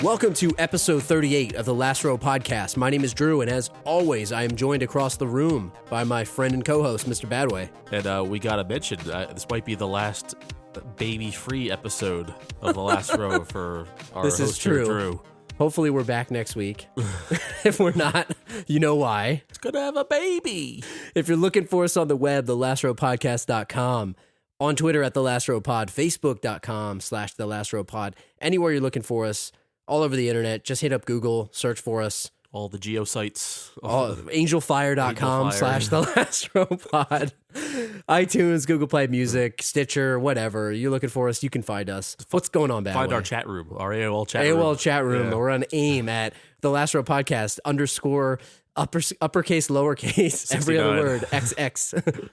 Welcome to episode 38 of the Last Row Podcast. My name is Drew, and as always, I am joined across the room by my friend and co-host, Mr. Badway. And we gotta mention, this might be the last baby-free episode of the Last Row for our This is host here, true. Drew. Hopefully we're back next week. If we're not, you know why. It's gonna have a baby. If you're looking for us on the web, thelastrowpodcast.com, on Twitter at thelastrowpod, facebook.com/thelastrowpod, anywhere you're looking for us, all over the internet, just hit up Google, search for us. All the geosites. Angelfire.com/thelastrowpod. iTunes, Google Play Music, Stitcher, whatever. You're looking for us, you can find us. What's going on, Badway? Find our chat room, our AOL chat room. AOL chat room. Yeah. We're on AIM at the Last Row Podcast _ uppercase, lowercase, every other 69. word, XX.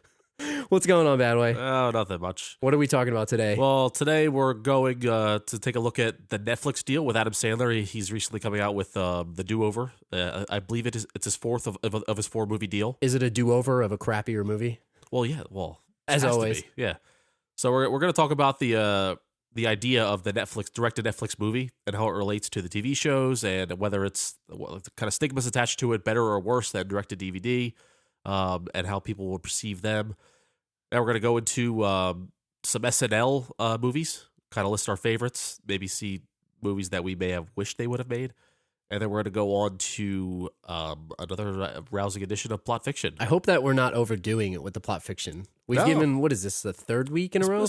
What's going on, Badway? Oh, nothing much. What are we talking about today? Well, today we're going to take a look at the Netflix deal with Adam Sandler. He's recently coming out with the Do-Over. I believe it's his fourth of his 4-movie deal. Is it a do-over of a crappier movie? Well, yeah. Well, As it has to always. be, yeah. So we're going to talk about the idea of the direct-to-Netflix movie and how it relates to the TV shows and whether it's the kind of stigmas attached to it, better or worse than direct-to-DVD, and how people will perceive them. Now we're going to go into some SNL movies, kind of list our favorites, maybe see movies that we may have wished they would have made. And then we're going to go on to another rousing edition of Plot Fiction. I hope that we're not overdoing it with the plot fiction. We've No. given, what is this, the third week in a row?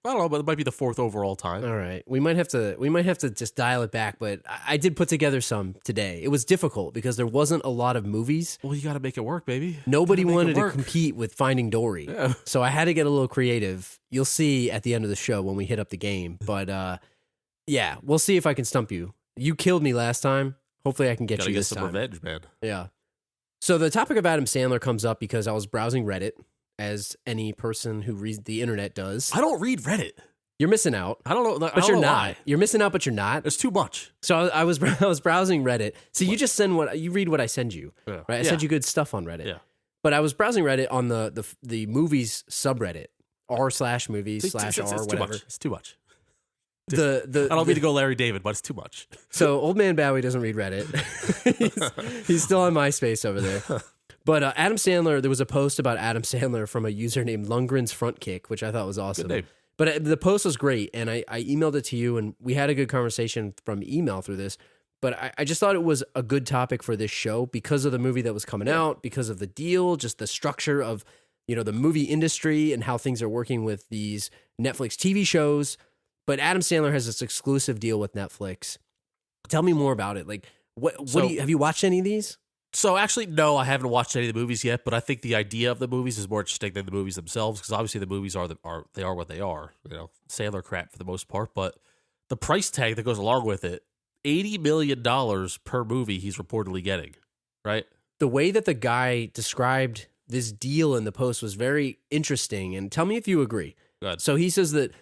I don't know, but it might be the 4th overall time. All right. We might have to just dial it back, but I did put together some today. It was difficult because there wasn't a lot of movies. Well, you got to make it work, baby. Nobody Gotta make wanted it to work. compete with Finding Dory. Yeah. So I had to get a little creative. You'll see at the end of the show when we hit up the game. But yeah, we'll see if I can stump you. You killed me last time. Hopefully I can get Gotta you get this some time. revenge, man. Yeah. So the topic of Adam Sandler comes up because I was browsing Reddit, as any person who reads the internet does. I don't read Reddit. You're missing out. I don't know, But you're not. You're missing out, but you're not. It's too much. So I was browsing Reddit. So you just read what I send you, Yeah. right? I send you good stuff on Reddit. Yeah. But I was browsing Reddit on the movies subreddit, r/movies/r It's too whatever. much. It's too much. The I don't mean to go Larry David, but it's too much. So old man Bowie doesn't read Reddit. he's still on MySpace over there. But Adam Sandler, there was a post about Adam Sandler from a user named Lundgren's Front Kick, which I thought was awesome. Good name. But the post was great, and I emailed it to you, and we had a good conversation from email through this. But I just thought it was a good topic for this show because of the movie that was coming out, because of the deal, just the structure of the movie industry and how things are working with these Netflix TV shows. But Adam Sandler has this exclusive deal with Netflix. Tell me more about it. Like, have you watched any of these? So actually, no, I haven't watched any of the movies yet, but I think the idea of the movies is more interesting than the movies themselves because obviously the movies are what they are. Sandler crap for the most part, but the price tag that goes along with it, $80 million per movie he's reportedly getting, right? The way that the guy described this deal in the post was very interesting, and tell me if you agree. Go ahead. So he says that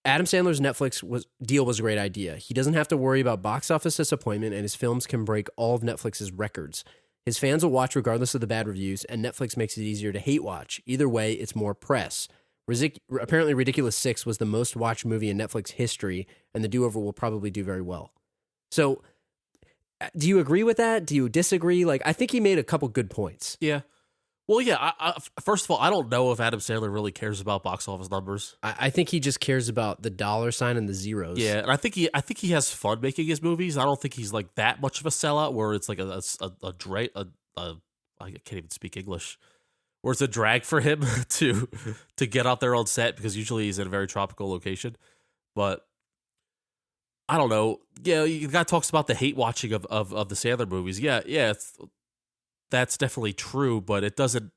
Adam Sandler's Netflix deal was a great idea. He doesn't have to worry about box office disappointment, and his films can break all of Netflix's records. His fans will watch regardless of the bad reviews, and Netflix makes it easier to hate watch. Either way, it's more press. Apparently, Ridiculous 6 was the most watched movie in Netflix history, and The Do-Over will probably do very well. So, do you agree with that? Do you disagree? Like, I think he made a couple good points. Yeah. Well, yeah. First of all, I don't know if Adam Sandler really cares about box office numbers. I think he just cares about the dollar sign and the zeros. Yeah, and I think he has fun making his movies. I don't think he's like that much of a sellout where it's like I can't even speak English. Where it's a drag for him to get out there on set because usually he's in a very tropical location. But I don't know. Yeah, the guy talks about the hate watching of the Sandler movies. Yeah, that's definitely true, but it doesn't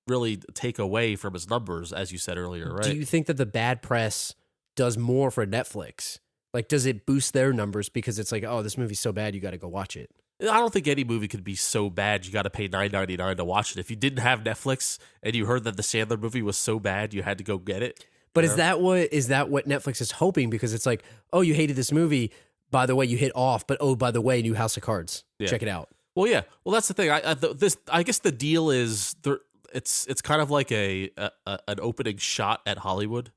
really take away from his numbers, as you said earlier, right? Do you think that the bad press does more for Netflix? Like, does it boost their numbers because it's like, oh, this movie's so bad, you got to go watch it? I don't think any movie could be so bad you got to pay $9.99 to watch it. If you didn't have Netflix and you heard that the Sandler movie was so bad, you had to go get it. But is that what Netflix is hoping? Because it's like, oh, you hated this movie. By the way, you hit off. But oh, by the way, new House of Cards. Yeah. Check it out. Well, yeah. Well, that's the thing. I guess the deal is there. It's kind of like an opening shot at Hollywood.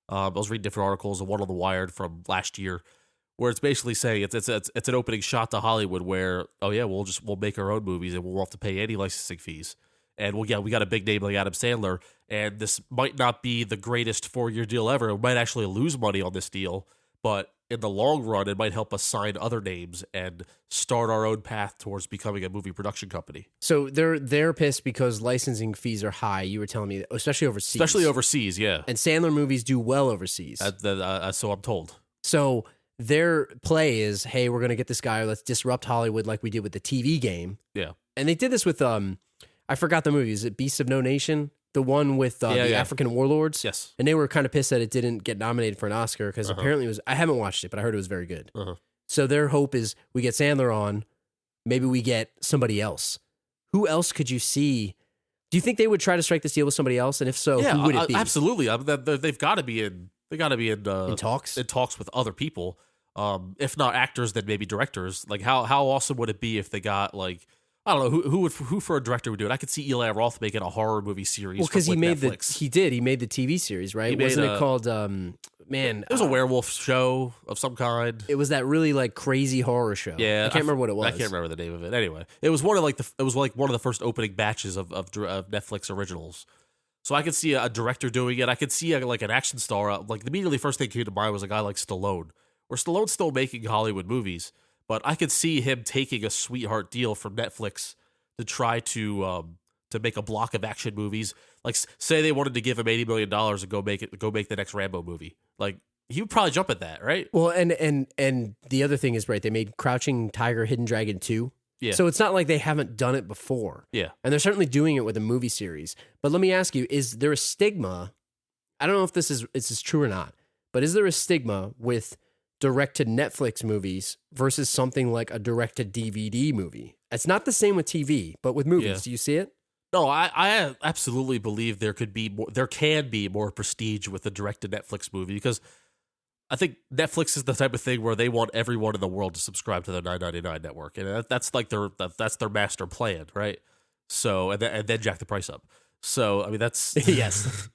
I was reading different articles, and one on The Wired from last year, where it's basically saying it's an opening shot to Hollywood where, oh yeah, we'll make our own movies and we won't have to pay any licensing fees. And we got a big name like Adam Sandler, and this might not be the greatest 4-year deal ever. We might actually lose money on this deal, but in the long run, it might help us sign other names and start our own path towards becoming a movie production company. So they're pissed because licensing fees are high. You were telling me, especially overseas. Especially overseas, yeah. And Sandler movies do well overseas. So I'm told. So their play is, hey, we're going to get this guy. Let's disrupt Hollywood like we did with the TV game. Yeah. And they did this with, I forgot the movie. Is it Beasts of No Nation? The one with the African warlords? Yes. And they were kind of pissed that it didn't get nominated for an Oscar because apparently it was, I haven't watched it, but I heard it was very good. So their hope is we get Sandler on, maybe we get somebody else. Who else could you see? Do you think they would try to strike this deal with somebody else? And if so, who would it be? Absolutely. They've got to be in talks? In talks with other people. If not actors, then maybe directors. Like how awesome would it be if they got like, I don't know who for a director would do it. I could see Eli Roth making a horror movie series. Well, because he made Netflix. He made the TV series, right? Wasn't it called? It was a werewolf show of some kind. It was that really like crazy horror show. Yeah, I can't remember what it was. I can't remember the name of it. Anyway, it was one of the first opening batches of Netflix originals. So I could see a director doing it. I could see like an action star. Like immediately first thing came to mind was a guy like Stallone, where Stallone's still making Hollywood movies. But I could see him taking a sweetheart deal from Netflix to try to make a block of action movies. Like, say they wanted to give him $80 million and go make the next Rambo movie. Like, he would probably jump at that, right? Well, and the other thing is, right, they made Crouching Tiger, Hidden Dragon 2. Yeah. So it's not like they haven't done it before. Yeah. And they're certainly doing it with a movie series. But let me ask you, is there a stigma? I don't know if this is true or not, but is there a stigma with direct-to-Netflix movies versus something like a direct-to-DVD movie? It's not the same with TV, but with movies. Yeah. Do you see it? No, I absolutely believe there can be more prestige with a direct-to-Netflix movie because I think Netflix is the type of thing where they want everyone in the world to subscribe to their $9.99 network, and that's like that's their master plan, right? So and then jack the price up. So I mean that's yes,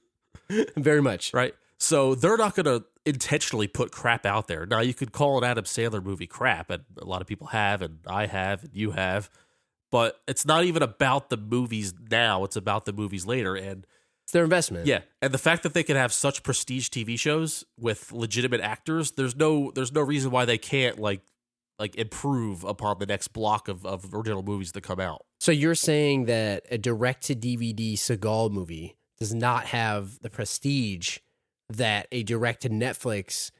very much right. So they're not going to intentionally put crap out there. Now you could call an Adam Sandler movie crap, and a lot of people have, and I have, and you have. But it's not even about the movies now; it's about the movies later, and it's their investment. Yeah, and the fact that they can have such prestige TV shows with legitimate actors, there's no reason why they can't like improve upon the next block of original movies that come out. So you're saying that a direct-to-DVD Seagal movie does not have the prestige that a direct-to-Netflix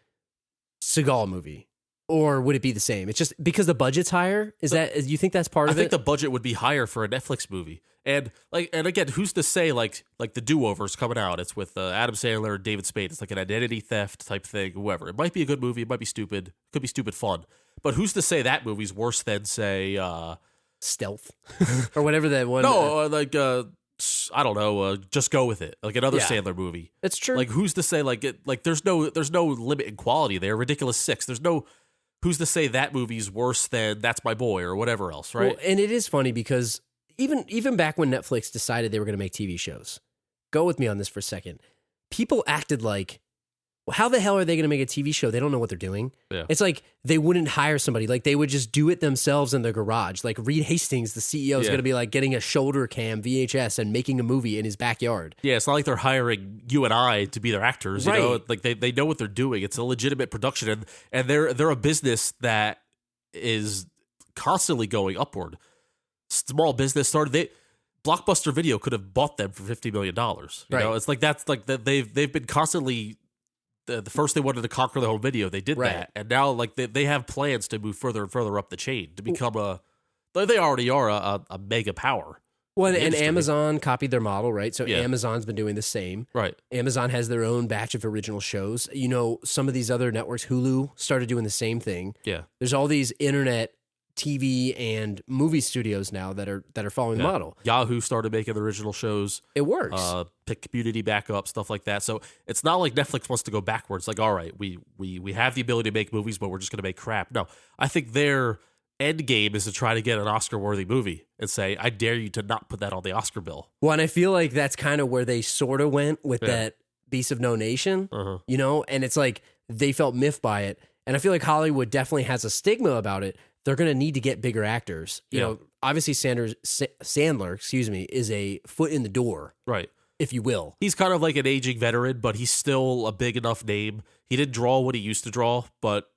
Seagal movie? Or would it be the same? It's just because the budget's higher? You think that's part of it? I think the budget would be higher for a Netflix movie. And again, who's to say like the Do-Overs coming out? It's with Adam Sandler and David Spade. It's like an identity theft type thing, whoever. It might be a good movie. It might be stupid. It could be stupid fun. But who's to say that movie's worse than, say... Stealth? Or whatever that one... No, I don't know. Just Go With It, like another Sandler movie. It's true. Like who's to say there's no limit in quality there. Ridiculous Six. There's no who's to say that movie's worse than That's My Boy or whatever else, right? Well, and it is funny because even back when Netflix decided they were going to make TV shows, go with me on this for a second. People acted like, well, how the hell are they going to make a TV show? They don't know what they're doing. Yeah. It's like they wouldn't hire somebody. Like they would just do it themselves in their garage. Like Reed Hastings, the CEO, is going to be like getting a shoulder cam VHS and making a movie in his backyard. Yeah, it's not like they're hiring you and I to be their actors. Right. You know, like they know what they're doing. It's a legitimate production, and they're a business that is constantly going upward. Small business started. Blockbuster Video could have bought them for $50 million. You know, it's like that's like they've been constantly. The first they wanted to conquer the home video, they did that, and now like they have plans to move further and further up the chain to become they already are a mega power. Well, and Amazon copied their model, right? So Amazon's been doing the same. Right. Amazon has their own batch of original shows. You know, some of these other networks, Hulu, started doing the same thing. Yeah. There's all these internet TV and movie studios now that are following the model. Yahoo started making the original shows. It works. Pick Community back up, stuff like that. So it's not like Netflix wants to go backwards. Like, all right, we have the ability to make movies, but we're just going to make crap. No, I think their end game is to try to get an Oscar-worthy movie and say, I dare you to not put that on the Oscar bill. Well, and I feel like that's kind of where they sort of went with that Beast of No Nation, you know? And it's like they felt miffed by it. And I feel like Hollywood definitely has a stigma about it. They're going to need to get bigger actors. You know, obviously Sandler, is a foot in the door, Right. if you will. He's kind of like an aging veteran, but he's still a big enough name. He didn't draw what he used to draw, but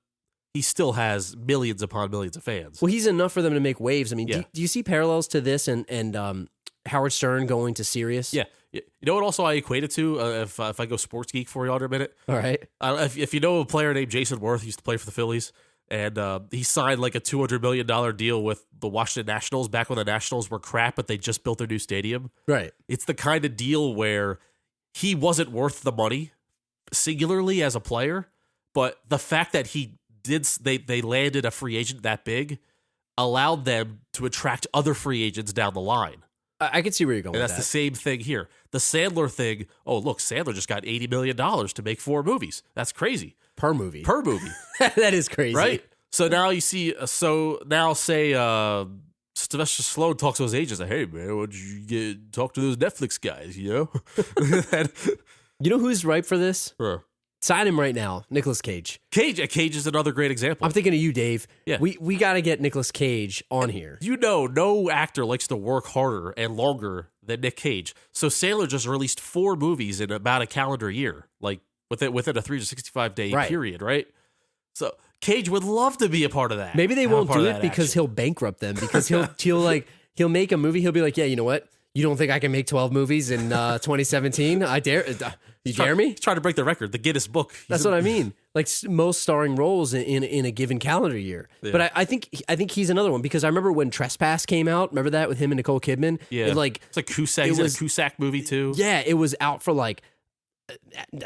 he still has millions upon millions of fans. Well, he's enough for them to make waves. I mean, Yeah. do you see parallels to this and Howard Stern going to Sirius? Yeah. You know what also I equate it to, if I go sports geek for you in a minute? All right. If you know a player named Jason Worth, he used to play for the Phillies, and he signed like a $200 million deal with the Washington Nationals back when the Nationals were crap, but they just built their new stadium. Right. It's the kind of deal where he wasn't worth the money singularly as a player, but the fact that they landed a free agent that big allowed them to attract other free agents down the line. I can see where you're going And with that's that. the same thing here. The Sandler thing, oh, look, Sandler just got $80 million to make 4 movies. That's crazy. Per movie. Per movie. That is crazy. Right? So now you see, say Sylvester Stallone talks to his agents like, hey, man, why don't you talk to those Netflix guys, you know? You know who's ripe for this? Sure. Sign him right now, Nicolas Cage. Cage is another great example. I'm thinking of you, Dave. Yeah. We got to get Nicolas Cage on here. You know, no actor likes to work harder and longer than Nick Cage. So Sandler just released 4 movies in about a calendar year, like within a 365-day period, right? So Cage would love to be a part of that. Maybe they won't do it because he'll bankrupt them, because he'll make a movie. He'll be like, yeah, you know what? You don't think I can make 12 movies in 2017? I dare. You dare me? He's trying to break the record, the Guinness Book. That's what I mean. Like most starring roles in a given calendar year. Yeah. But I think he's another one, because I remember when Trespass came out. Remember that with him and Nicole Kidman? Yeah. It's like Cusack. He's in a Cusack movie too. Yeah, it was out for like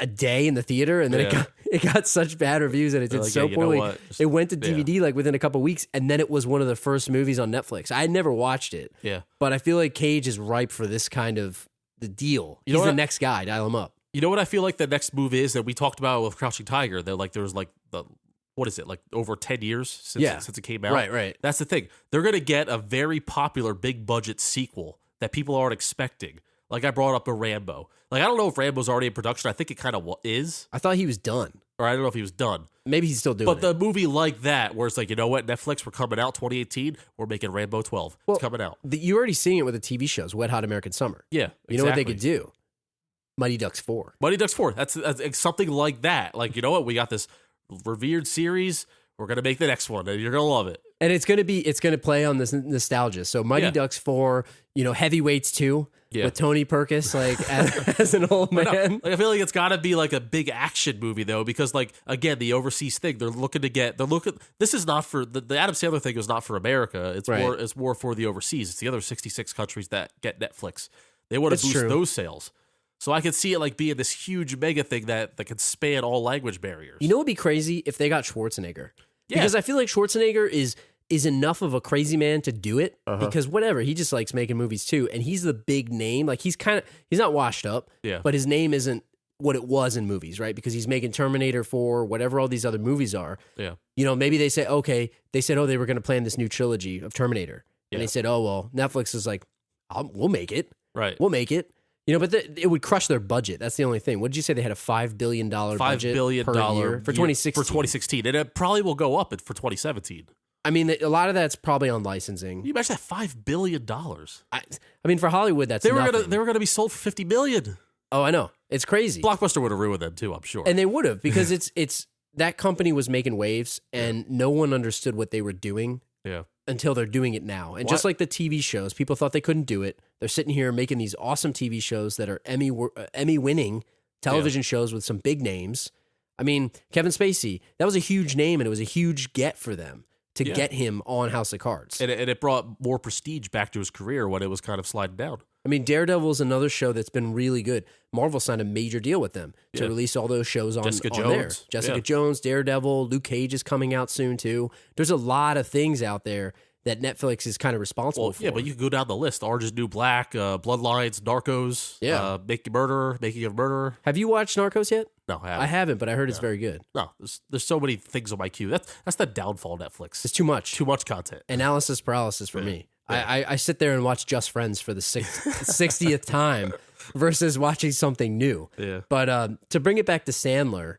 a day in the theater, and then it got such bad reviews, and it did like, so you know poorly. what? It went to DVD like within a couple weeks, and then it was one of the first movies on Netflix. I had never watched it. Yeah. But I feel like Cage is ripe for this kind of the deal. You know He's the what? next guy. Dial him up. You know what I feel like the next move is that we talked about with Crouching Tiger? That like there's like what is it, like over 10 years since it came out? Right. That's the thing. They're going to get a very popular big budget sequel that people aren't expecting. Like I brought up a Rambo. Like I don't know if Rambo's already in production. I think it kind of is. I thought he was done. Or I don't know if he was done. Maybe he's still doing But it. the movie like that, where it's like, you know what, Netflix, we're coming out 2018, we're making Rambo 12. Well, it's coming out. You're already seeing it with the TV shows, Wet Hot American Summer. Yeah, You know what they could do? Mighty Ducks 4. Mighty Ducks 4. That's something like that. Like, you know what, we got this revered series. We're going to make the next one, and you're going to love it. And it's going to play on this nostalgia. So Mighty Ducks 4, Heavyweights 2 with Tony Perkis as an old man. No, like, I feel like it's got to be like a big action movie though, because like again, the overseas thing, this is not for the Adam Sandler thing is not for America. It's more for the overseas. It's the other 66 countries that get Netflix. They want to boost those sales. So I could see it like being this huge mega thing that can span all language barriers. You know what would be crazy if they got Schwarzenegger? Yeah. Because I feel like Schwarzenegger is enough of a crazy man to do it, because whatever, he just likes making movies too, and he's the big name. Like he's not washed up, but his name isn't what it was in movies, right? Because he's making Terminator 4, whatever all these other movies are. Yeah. Maybe they say, okay, they were going to plan this new trilogy of Terminator. And they said, oh, well, Netflix is like, we'll make it. Right. We'll make it. But it would crush their budget. That's the only thing. What did you say? They had a $5 billion budget per year for 2016. For 2016. And it probably will go up for 2017. I mean, a lot of that's probably on licensing. Can you imagine that $5 billion? I mean, for Hollywood, that's nothing. They were gonna be sold for $50 million. Oh, I know. It's crazy. Blockbuster would have ruined them too, I'm sure. And they would have, because it's that company was making waves, and no one understood what they were doing until they're doing it now. And just like the TV shows, people thought they couldn't do it. They're sitting here making these awesome TV shows that are Emmy-winning television shows with some big names. I mean, Kevin Spacey, that was a huge name, and it was a huge get for them to get him on House of Cards. And it brought more prestige back to his career when it was kind of sliding down. I mean, Daredevil is another show that's been really good. Marvel signed a major deal with them to release all those shows on Jessica there. Jones. Jessica Jones, Daredevil, Luke Cage is coming out soon too. There's a lot of things out there that Netflix is kind of responsible for. Yeah, but you can go down the list. Orange is the New Black, Bloodlines, Narcos, Making a Murderer. Have you watched Narcos yet? No, I haven't, but I heard it's very good. No, there's so many things on my queue. That's the downfall of Netflix. It's too much. Too much content. Analysis paralysis for me. I sit there and watch Just Friends for the 60th time versus watching something new. Yeah. But to bring it back to Sandler,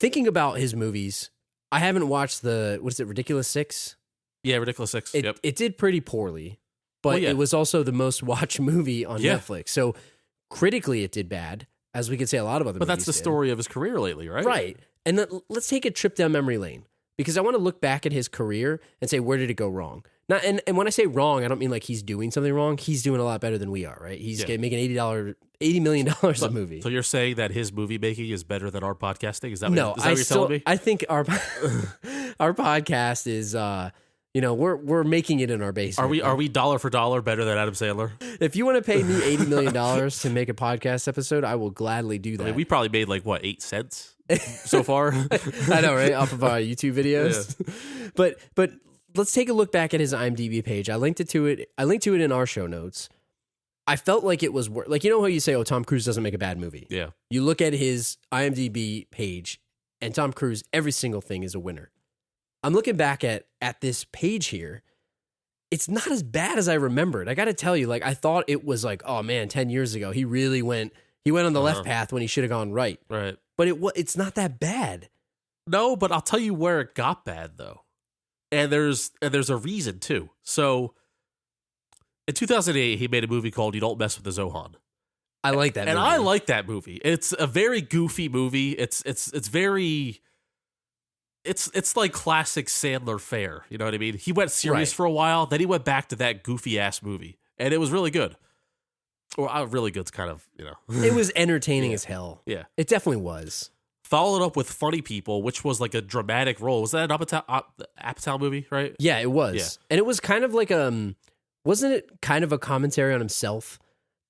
thinking about his movies, I haven't watched Ridiculous Six? Yeah, Ridiculous Six. Yep. It did pretty poorly, but it was also the most watched movie on Netflix. So critically, it did bad, as we could say a lot of other movies. But that's the story of his career lately, right? Right. And let's take a trip down memory lane, because I want to look back at his career and say, where did it go wrong? And when I say wrong, I don't mean like he's doing something wrong. He's doing a lot better than we are, right? He's making $80 million a movie. So you're saying that his movie making is better than our podcasting? Is that what you're telling me? I think our podcast is, we're making it in our basement. Are we dollar for dollar better than Adam Sandler? If you want to pay me $80 million to make a podcast episode, I will gladly do that. I mean, we probably made 8 cents so far. I know, right? Off of our YouTube videos. Yeah. But let's take a look back at his IMDb page. I linked to it in our show notes. I felt like it was like, you know how you say, oh, Tom Cruise doesn't make a bad movie. Yeah. You look at his IMDb page, and Tom Cruise, every single thing is a winner. I'm looking back at this page here. It's not as bad as I remembered. I got to tell you, I thought it was oh man, 10 years ago, he really went on the left path when he should have gone right. Right. But it's not that bad. No, but I'll tell you where it got bad though. And there's a reason too. So in 2008, he made a movie called You Don't Mess with the Zohan. I like that movie. And I like that movie. It's a very goofy movie. It's very... It's like classic Sandler fare, you know what I mean? He went serious for a while, then he went back to that goofy ass movie, and it was really good. Or really good's kind of, It was entertaining as hell. Yeah, it definitely was. Followed up with Funny People, which was like a dramatic role. Was that an Apatow movie, right? Yeah, it was. Yeah. And it was kind of like wasn't it kind of a commentary on himself?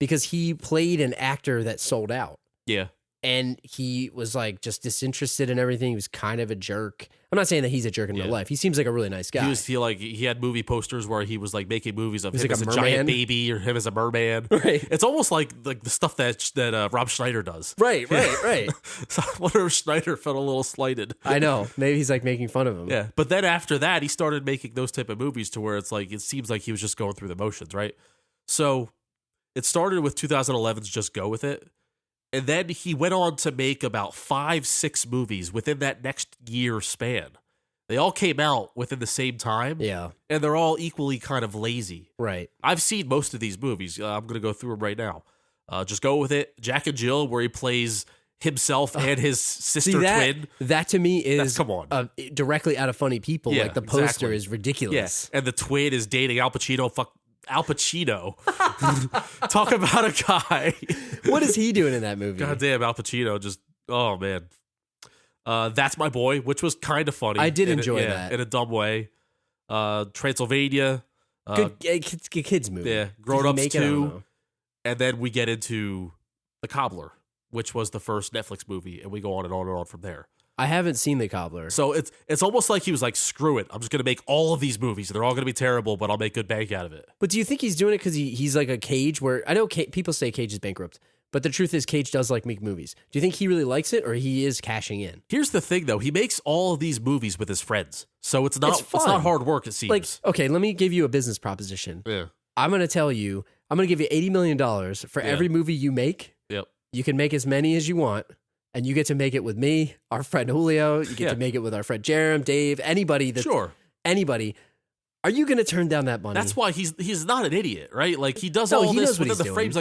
Because he played an actor that sold out. Yeah. And he was just disinterested in everything. He was kind of a jerk. I'm not saying that he's a jerk in real life. He seems like a really nice guy. He had movie posters where he was making movies of him like as a giant baby or him as a merman. Right. It's almost like the stuff that Rob Schneider does. Right. So I wonder if Schneider felt a little slighted. I know. Maybe he's making fun of him. Yeah. But then after that, he started making those type of movies to where it's it seems like he was just going through the motions, right? So it started with 2011's Just Go With It. And then he went on to make about 5-6 movies within that next year span. They all came out within the same time. Yeah. And they're all equally kind of lazy. Right. I've seen most of these movies. I'm going to go through them right now. Just Go With It. Jack and Jill, where he plays himself and his sister twin. That to me is come on. Directly out of Funny People. Yeah, the poster exactly. is ridiculous. Yeah. And the twin is dating Al Pacino. Al Pacino. Talk about a guy. What is he doing in that movie? God damn, Al Pacino just, oh man. That's My Boy, which was kind of funny. I did enjoy that. In a dumb way. Transylvania. Good kids movie. Yeah, Grown Ups 2. And then we get into The Cobbler, which was the first Netflix movie, and we go on and on and on from there. I haven't seen The Cobbler. So it's almost like he was screw it. I'm just going to make all of these movies. They're all going to be terrible, but I'll make good bank out of it. But do you think he's doing it because he's like a Cage where... I know people say Cage is bankrupt, but the truth is Cage does make movies. Do you think he really likes it or he is cashing in? Here's the thing, though. He makes all of these movies with his friends. So it's not hard work, it seems. Okay, let me give you a business proposition. Yeah. I'm going to give you $80 million for every movie you make. Yep. You can make as many as you want. And you get to make it with me, our friend Julio. You get to make it with our friend Jerem, Dave, anybody. Anybody. Are you going to turn down that money? That's why he's not an idiot, right? He does all this within the frames.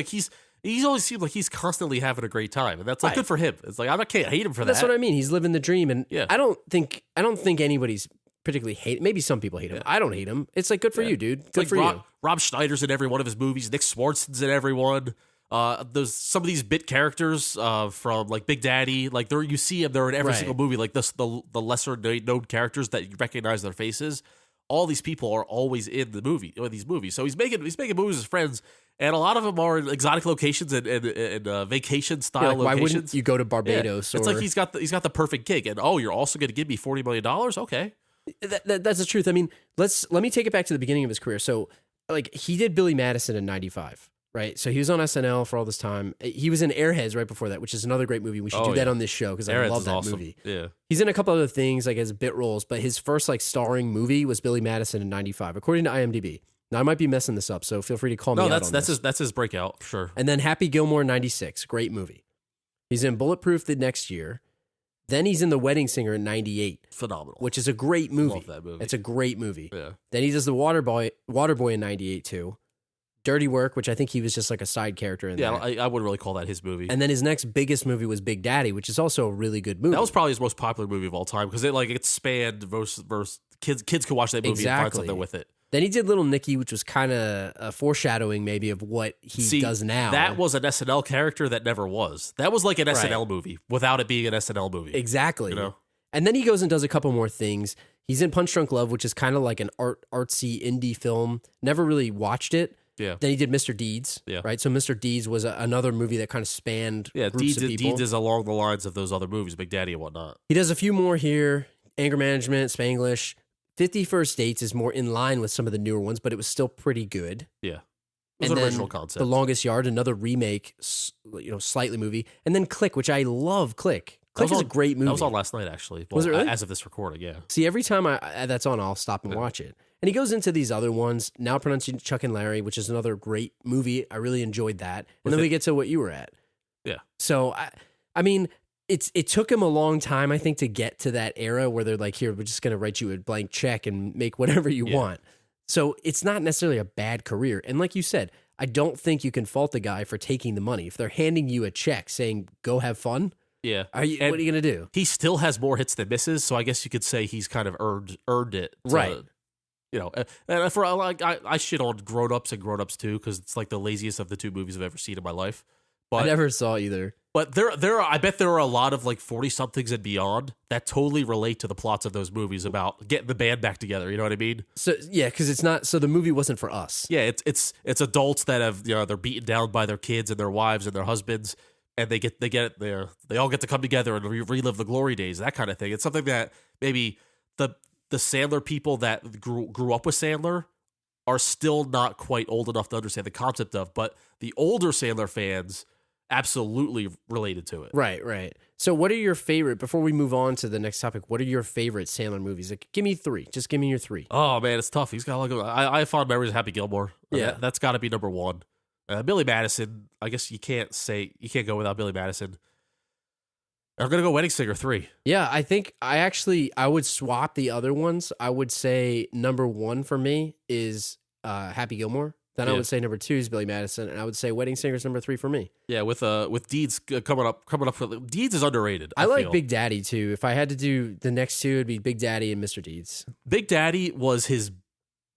He's always seemed like he's constantly having a great time, and that's good for him. It's I can't hate him for that. That's what I mean. He's living the dream, and I don't think anybody's particularly hate. Maybe some people hate him. I don't hate him. It's good for you, dude. Good for you. Rob Schneider's in every one of his movies. Nick Swartzen's in every one. There's some of these bit characters from Big Daddy, you see them, they're in every single movie. The lesser known characters that you recognize their faces. All these people are always in these movies. So he's making movies with his friends, and a lot of them are in exotic locations and vacation style locations. Why wouldn't you go to Barbados? Yeah. It's he's got the perfect gig, and you're also going to give me $40 million? Okay, that's the truth. I mean, let me take it back to the beginning of his career. So he did Billy Madison in '95. Right, so he was on SNL for all this time. He was in Airheads right before that, which is another great movie. We should do that on this show because I love that movie. Yeah, he's in a couple other things as bit roles, but his first starring movie was Billy Madison in '95, according to IMDb. Now I might be messing this up, so feel free to call me out on this. That's his breakout, sure. And then Happy Gilmore '96, great movie. He's in Bulletproof the next year. Then he's in The Wedding Singer in 98, Phenomenal. which is a great movie. Love that movie. It's a great movie. Yeah. Then he does The Waterboy in 98 too. Dirty Work, which I think he was just like a side character in Yeah, there. I wouldn't really call that his movie. And then his next biggest movie was Big Daddy, which is also a really good movie. That was probably his most popular movie of all time because it spanned versus kids could watch that movie and find something with it. Then he did Little Nicky, which was kind of a foreshadowing maybe of what he does now. That was an SNL character that never was. That was like an SNL movie without it being an SNL movie. Exactly. You know? And then he goes and does a couple more things. He's in Punch Drunk Love, which is kind of like an artsy indie film. Never really watched it. Yeah. Then he did Mr. Deeds, right? So Mr. Deeds was another movie that kind of spanned groups of people. Deeds is along the lines of those other movies, Big Daddy and whatnot. He does a few more here. Anger Management, Spanglish. 50 First Dates is more in line with some of the newer ones, but it was still pretty good. Yeah. It was an original concept. The Longest Yard, another remake, slightly movie. And then Click, which I love Click. Click is a great movie. That was on last night, actually. Was it really? As of this recording, yeah. See, every time that's on, I'll stop and watch it. And he goes into these other ones, Now Pronouncing Chuck and Larry, which is another great movie. I really enjoyed that. And then we get to what you were at. Yeah. So, I mean, it took him a long time, I think, to get to that era where they're like, here, we're just going to write you a blank check and make whatever you want. So it's not necessarily a bad career. And like you said, I don't think you can fault the guy for taking the money. If they're handing you a check saying, go have fun. Yeah. What are you going to do? He still has more hits than misses, so I guess you could say he's kind of earned it. Right. You know, and for like I shit on Grown Ups and Grown Ups 2 because it's like the laziest of the two movies I've ever seen in my life. But I never saw either. But I bet there are a lot of like 40-somethings and beyond that totally relate to the plots of those movies about getting the band back together. You know what I mean? So yeah, because it's not. So the movie wasn't for us. Yeah, it's adults that have they're beaten down by their kids and their wives and their husbands, and they all get to come together and relive the glory days, that kind of thing. It's something that maybe the Sandler people that grew up with Sandler are still not quite old enough to understand the concept of, but the older Sandler fans absolutely related to it. Right. So what are your favorite, before we move on to the next topic, what are your favorite Sandler movies? Like, give me three. Just give me your three. Oh, man, it's tough. He's got like, I have fond memories of Happy Gilmore. Yeah. That's got to be number one. Billy Madison, I guess you can't go without Billy Madison. I'm going to go Wedding Singer 3. Yeah, I think I would swap the other ones. I would say number one for me is Happy Gilmore. Then I would say number two is Billy Madison, and I would say Wedding Singer's number three for me. Yeah, with Deeds coming up. Deeds is underrated. I like Big Daddy too. If I had to do the next two, it'd be Big Daddy and Mr. Deeds. Big Daddy was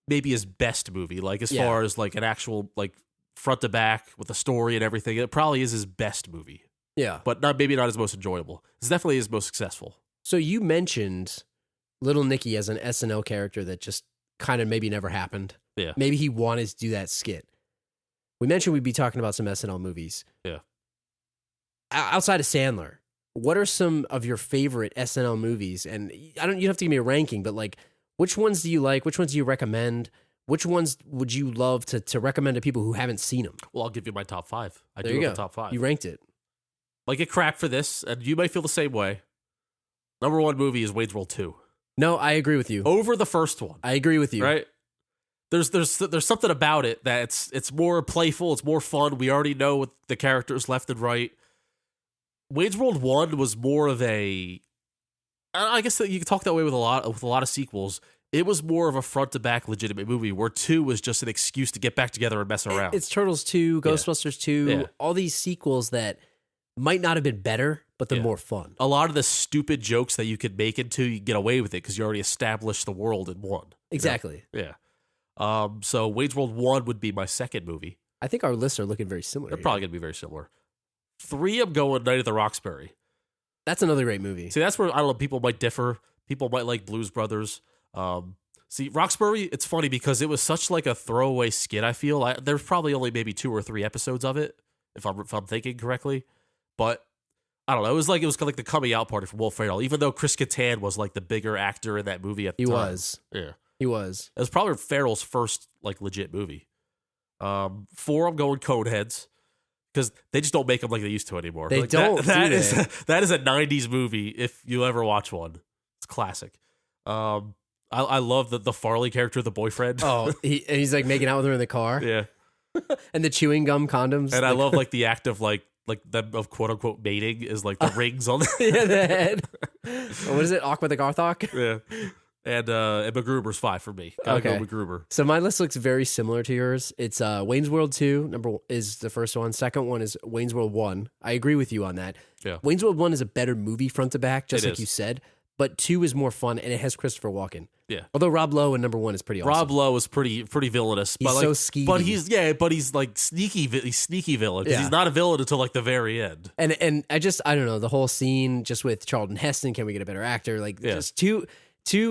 maybe his best movie, like as far as like an actual like front to back with the story and everything. It probably is his best movie. Yeah, but maybe not his most enjoyable. It's definitely his most successful. So you mentioned Little Nicky as an SNL character that just kind of maybe never happened. Yeah. Maybe he wanted to do that skit. We mentioned we'd be talking about some SNL movies. Yeah. Outside of Sandler, what are some of your favorite SNL movies? And you don't have to give me a ranking, but like, which ones do you like? Which ones do you recommend? Which ones would you love to recommend to people who haven't seen them? Well, I'll give you my top five. There you go. The top five. You ranked it. Like a crap for this, and you might feel the same way. Number one movie is Wayne's World 2. No, I agree with you. Over the first one. I agree with you. Right? There's something about it that it's more playful, it's more fun. We already know what the characters left and right. Wayne's World 1 was more of a, I guess that you can talk that way with a lot of sequels. It was more of a front to back legitimate movie, where 2 was just an excuse to get back together and mess around. It's Turtles 2, Ghostbusters 2, all these sequels that might not have been better, but they're more fun. A lot of the stupid jokes that you could make in 2, you get away with it because you already established the world in 1. Exactly. You know? Yeah. So Wayne's World 1 would be my second movie. I think our lists are looking very similar. They're probably going to be very similar. 3, I'm going Night at the Roxbury. That's another great movie. See, that's where, I don't know, people might differ. People might like Blues Brothers. See, Roxbury, it's funny because it was such like a throwaway skit, I feel. There's probably only maybe 2 or 3 episodes of it, if I'm thinking correctly. But I don't know. It was kind of like the coming out party for Will Ferrell, even though Chris Kattan was like the bigger actor in that movie at the time. He was. Yeah. He was. It was probably Ferrell's first like legit movie. 4, I'm going Coneheads because they just don't make them like they used to anymore. They like, don't. That is a 90s movie if you ever watch one. It's classic. I love the Farley character, the boyfriend. Oh, he's like making out with her in the car. Yeah. And the chewing gum condoms. And I love like the act of like them of quote unquote mating is like the rings on the head. What is it? Aqua the Garthok? Yeah. And MacGruber's 5 for me. Gotta go MacGruber. So my list looks very similar to yours. It's Wayne's World 2 is the first one. Second one is Wayne's World 1. I agree with you on that. Yeah. Wayne's World 1 is a better movie front to back, just like you said. But 2 is more fun, and it has Christopher Walken. Yeah. Although Rob Lowe in number 1 is pretty awesome. Rob Lowe is pretty villainous. He's but so skeevy. But he's like sneaky. He's sneaky villain. Yeah. He's not a villain until like the very end. And I don't know, the whole scene just with Charlton Heston, can we get a better actor? Like just two,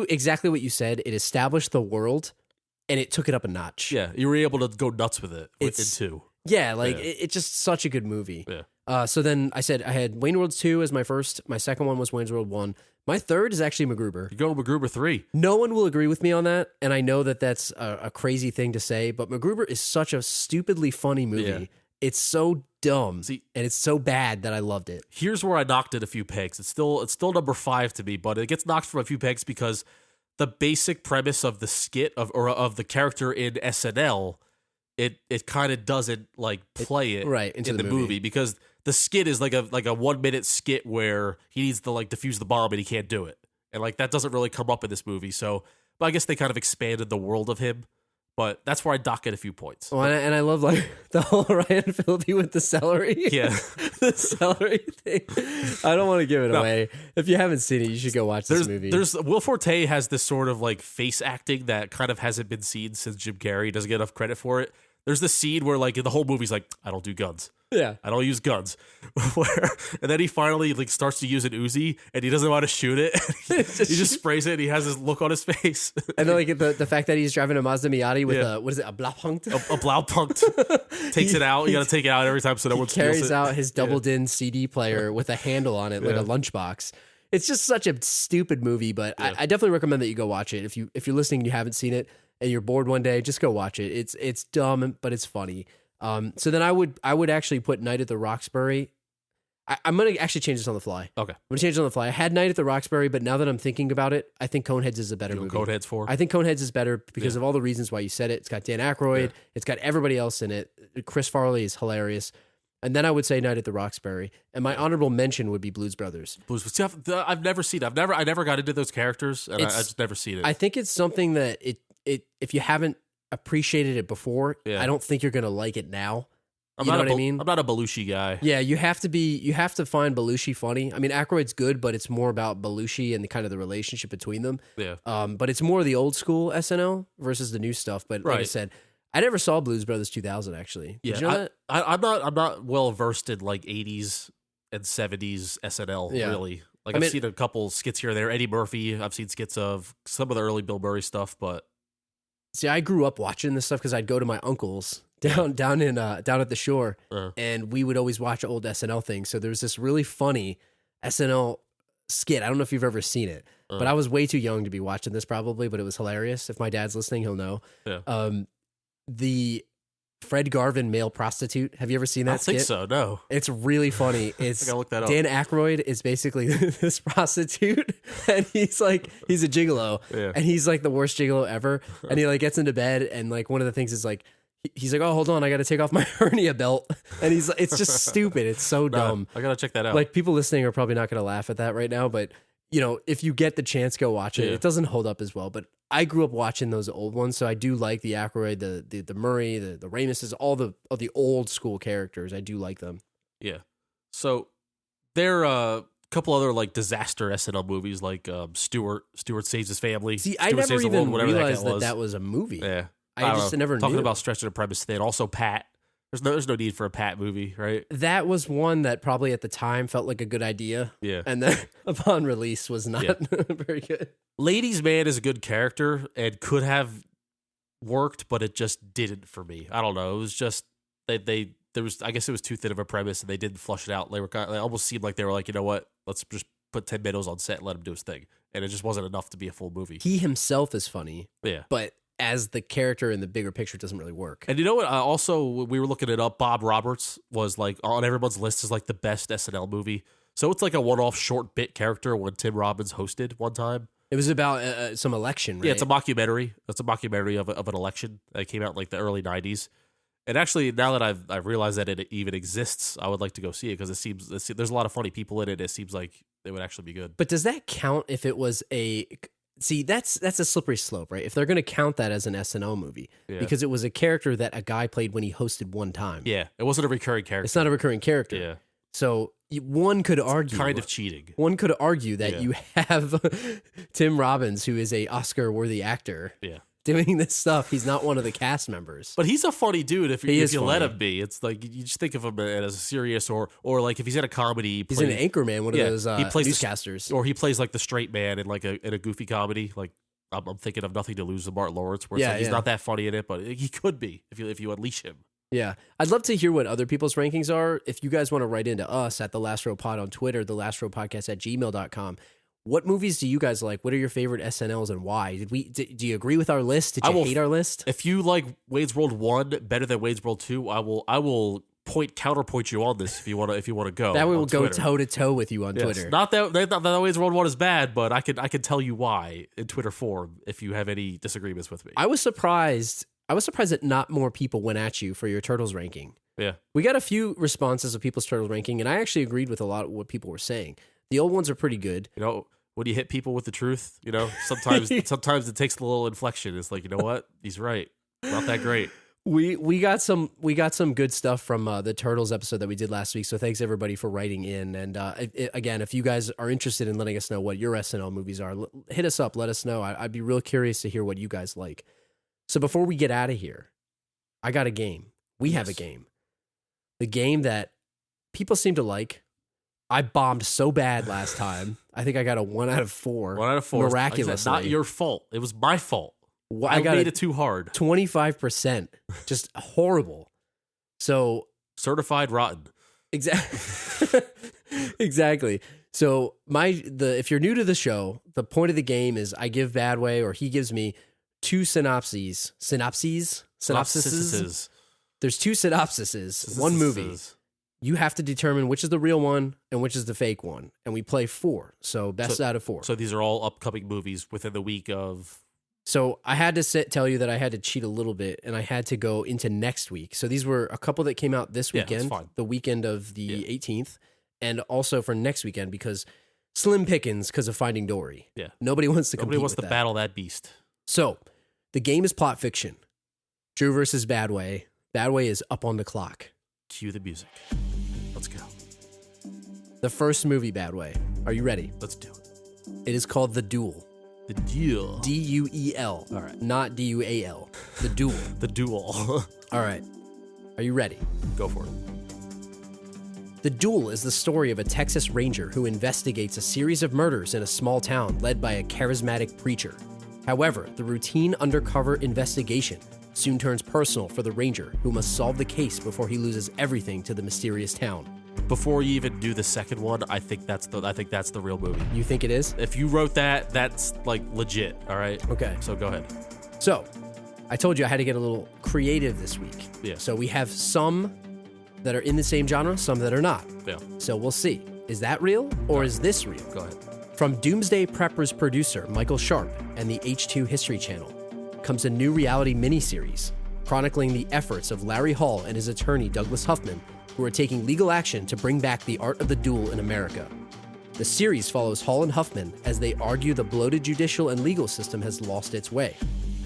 exactly what you said. It established the world, and it took it up a notch. Yeah, you were able to go nuts with it in 2. Yeah, it's just such a good movie. Yeah. So then I said I had Wayne's World 2 as my first. My second one was Wayne's World 1. My third is actually MacGruber. You're going MacGruber 3. No one will agree with me on that, and I know that that's a crazy thing to say, but MacGruber is such a stupidly funny movie. Yeah. It's so dumb, and it's so bad that I loved it. Here's where I knocked it a few pegs. It's still number 5 to me, but it gets knocked from a few pegs because the basic premise of the skit of the character in SNL, it kind of doesn't like play it right into in the movie because the skit is like a 1 minute skit where he needs to like defuse the bomb and he can't do it, and like that doesn't really come up in this movie. So, but I guess they kind of expanded the world of him. But that's where I dock it a few points. Oh, and I love like the whole Ryan Phillippe with the celery. Yeah. The celery thing. I don't want to give it away. If you haven't seen it, you should go watch this movie. Will Forte has this sort of like face acting that kind of hasn't been seen since Jim Carrey. Doesn't get enough credit for it. There's this scene where like the whole movie's like, I don't do guns. Yeah. I don't use guns. And then he finally like starts to use an Uzi and he doesn't know how to shoot it. He just sprays it and he has this look on his face. And then like the fact that he's driving a Mazda Miata with a, what is it, a Blaupunkt? A Blaupunkt. Takes it out. You got to take it out every time so no one steals it. Carries out his double-din CD player with a handle on it, like a lunchbox. It's just such a stupid movie, but I definitely recommend that you go watch it. If you're listening and you haven't seen it and you're bored one day, just go watch it. It's dumb, but it's funny. So then I would actually put Night at the Roxbury. I'm going to actually change this on the fly. Okay. I'm going to change it on the fly. I had Night at the Roxbury, but now that I'm thinking about it, I think Coneheads is a better movie. Coneheads 4? I think Coneheads is better because of all the reasons why you said it. It's got Dan Aykroyd. Yeah. It's got everybody else in it. Chris Farley is hilarious. And then I would say Night at the Roxbury. And my honorable mention would be Blues Brothers. See, I've never seen it. I never got into those characters, and I just never seen it. I think it's something that if you haven't appreciated it before, I don't think you're going to like it now. I'm not a Belushi guy. Yeah, you have to find Belushi funny. I mean, Aykroyd's good, but it's more about Belushi and the relationship between them. Yeah. But it's more the old school SNL versus the new stuff. But like I said, I never saw Blues Brothers 2000 actually. Did you know that? I'm not well versed in like 80s and 70s SNL really. Like I've seen a couple skits here or there. Eddie Murphy, I've seen skits of some of the early Bill Murray stuff, but see, I grew up watching this stuff because I'd go to my uncle's down at the shore, and we would always watch old SNL things. So there's this really funny SNL skit. I don't know if you've ever seen it, but I was way too young to be watching this probably, but it was hilarious. If my dad's listening, he'll know. Yeah. The Fred Garvin male prostitute. Have you ever seen that skit? I think so, no. It's really funny. It's I gotta look that up. Dan Aykroyd is basically this prostitute, and he's a gigolo, and he's like the worst gigolo ever. And he like gets into bed, and like one of the things is like he's like, oh, hold on, I got to take off my hernia belt, and it's just stupid. It's so dumb. I gotta check that out. Like people listening are probably not gonna laugh at that right now, but you know, if you get the chance, go watch it. It doesn't hold up as well, but I grew up watching those old ones, so I do like the Aykroyd, the Murray, the Ramises, all the old school characters. I do like them. Yeah. So there are a couple other like disaster SNL movies, like Stewart Saves His Family. See, Stewart I never Saves even the World, realized that was a movie. Yeah, I just never talking knew. about stretching the premise thing. Also, Pat. There's no need for a Pat movie, right? That was one that probably at the time felt like a good idea. Yeah. And then upon release was not very good. Ladies' Man is a good character and could have worked, but it just didn't for me. I don't know. It was just I guess it was too thin of a premise and they didn't flush it out. They almost seemed like they were like, you know what? Let's just put Ted Minnows on set and let him do his thing. And it just wasn't enough to be a full movie. He himself is funny. Yeah. But as the character in the bigger picture doesn't really work. And you know what? Also, we were looking it up. Bob Roberts was like on everyone's list as like the best SNL movie. So it's like a one-off short bit character when Tim Robbins hosted one time. It was about some election, right? Yeah, it's a mockumentary. It's a mockumentary of an election that came out in like the early 90s. And actually, now that I've realized that it even exists, I would like to go see it because there's a lot of funny people in it. It seems like it would actually be good. But does that count if it was a... See, that's a slippery slope, right? If they're going to count that as an SNL movie, because it was a character that a guy played when he hosted one time. Yeah, it wasn't a recurring character. It's not a recurring character. Yeah. So one could argue... kind of cheating. One could argue that you have Tim Robbins, who is a Oscar-worthy actor, doing this stuff. He's not one of the cast members. But he's a funny dude if you let him be. It's like you just think of him as a serious or like if he's in a comedy. He's an Anchorman, one of those he plays newscasters. Or he plays like the straight man in like in a goofy comedy. Like I'm thinking of Nothing to Lose with Martin Lawrence, where it's like he's not that funny in it, but he could be if you unleash him. Yeah. I'd love to hear what other people's rankings are. If you guys want to write into us at The Last Row Pod on Twitter, thelastrowpodcast@gmail.com. What movies do you guys like? What are your favorite SNLs and why? Do you agree with our list? Did you hate our list? If you like Wayne's World 1 better than Wayne's World 2, I will counterpoint you on this if you want to go. That way we'll go toe to toe with you on Twitter. Not that Wayne's World 1 is bad, but I can tell you why in Twitter form if you have any disagreements with me. I was surprised that not more people went at you for your Turtles ranking. Yeah. We got a few responses of people's Turtles ranking, and I actually agreed with a lot of what people were saying. The old ones are pretty good. You know, when you hit people with the truth, you know, sometimes it takes a little inflection. It's like, you know what? He's right. Not that great. We got some good stuff from the Turtles episode that we did last week. So thanks everybody for writing in. And again, if you guys are interested in letting us know what your SNL movies are, hit us up. Let us know. I'd be real curious to hear what you guys like. So before we get out of here, I got a game. We have a game. The game that people seem to like. I bombed so bad last time. I think I got a 1 out of 4. 1 out of 4. Miraculously. Not your fault. It was my fault. I made it too hard. 25%. Just horrible. So certified rotten. Exactly. Exactly. So if you're new to the show, the point of the game is I give Badway or he gives me 2 synopses. Synopsises. There's 2 synopsises, one movie. You have to determine which is the real one and which is the fake one. And we play 4. So best out of 4. So these are all upcoming movies within the week of... So I had to tell you that I had to cheat a little bit and I had to go into next week. So these were a couple that came out this weekend, the weekend of the 18th, and also for next weekend because slim pickings because of Finding Dory. Yeah. Nobody wants to compete with that. Battle that beast. So the game is plot fiction. Drew versus Badway. Badway is up on the clock. Cue the music. Let's go. The first movie, Badway. Are you ready? Let's do it. It is called The Duel. The Duel. D-U-E-L. All right. Not D-U-A-L. The Duel. The Duel. All right. Are you ready? Go for it. The Duel is the story of a Texas Ranger who investigates a series of murders in a small town led by a charismatic preacher. However, the routine undercover investigation soon turns personal for the Ranger, who must solve the case before he loses everything to the mysterious town. Before you even do the second one, I think that's the real movie. You think it is? If you wrote that, that's like legit. All right. Okay. So go ahead. So, I told you I had to get a little creative this week. Yeah. So we have some that are in the same genre, some that are not. Yeah. So we'll see. Is that real or is this real? Go ahead. From Doomsday Preppers producer Michael Sharp and the H2 History Channel comes a new reality miniseries chronicling the efforts of Larry Hall and his attorney Douglas Huffman, who are taking legal action to bring back the art of the duel in America. The series follows Hall and Huffman as they argue the bloated judicial and legal system has lost its way.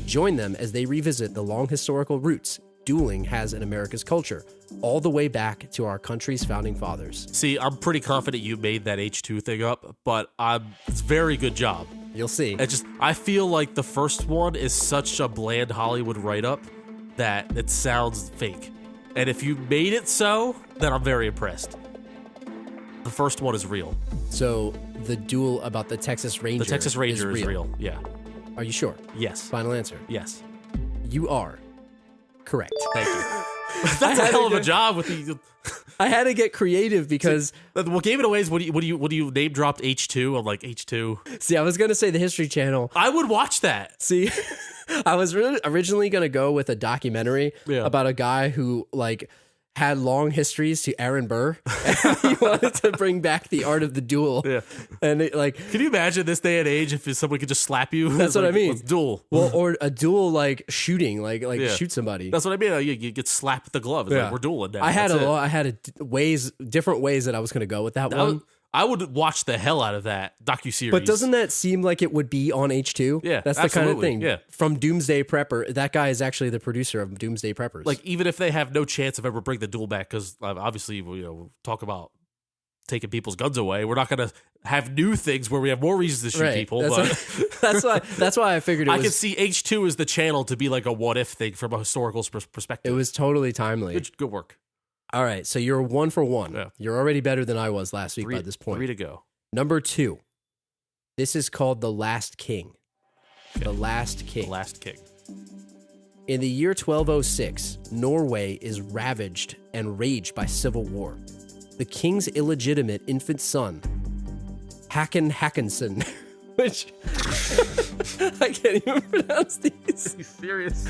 Join them as they revisit the long historical roots dueling has in America's culture, all the way back to our country's founding fathers. See, I'm pretty confident you made that H2 thing up, but it's a very good job. You'll see. I feel like the first one is such a bland Hollywood write-up that it sounds fake. And if you made it so, then I'm very impressed. The first one is real. So the duel about the Texas Ranger is real. Yeah. Are you sure? Yes. Final answer? Yes. You are correct. Thank you. That's a hell of a job with the... I had to get creative because... What gave it away is when you name dropped H2, I'm like, H2. See, I was going to say the History Channel. I would watch that. See, I was originally going to go with a documentary about a guy who, like, had long histories to Aaron Burr. And he wanted to bring back the art of the duel. Yeah. And can you imagine this day and age if someone could just slap you? That's what I mean. Let's duel. Well, or a duel like shooting, like shoot somebody. That's what I mean. You get slapped with the glove. It's like we're dueling now. I had different ways that I was going to go with that one. I would watch the hell out of that docuseries. But doesn't that seem like it would be on H2? Yeah, that's the kind of thing. Yeah. From Doomsday Prepper, that guy is actually the producer of Doomsday Preppers. Like, even if they have no chance of ever bringing the duel back, because obviously, we'll talk about taking people's guns away. We're not going to have new things where we have more reasons to shoot people. That's why I figured I could see H2 as the channel to be like a what if thing from a historical perspective. It was totally timely. Good work. All right, so you're 1 for 1. Yeah. You're already better than I was last week by this point. 3 to go. Number 2. This is called The Last King. Okay. The Last King. The Last King. In the year 1206, Norway is ravaged and raged by civil war. The king's illegitimate infant son, Håkon Håkonsson, which I can't even pronounce these. Are you serious?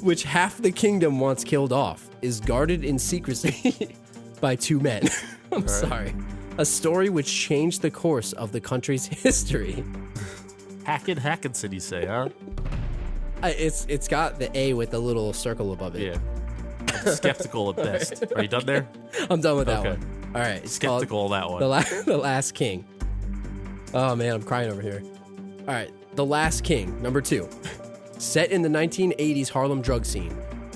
Which half the kingdom wants killed off, is guarded in secrecy by 2 men. I'm sorry. A story which changed the course of the country's history. Håkon Håkonsson, you say, huh? It's got the A with the little circle above it. Yeah. I'm skeptical at best. Are you done there? I'm done with that one. All right. It's skeptical on that one. The Last King. Oh, man, I'm crying over here. All right. The Last King, number 2. Set in the 1980s Harlem drug scene,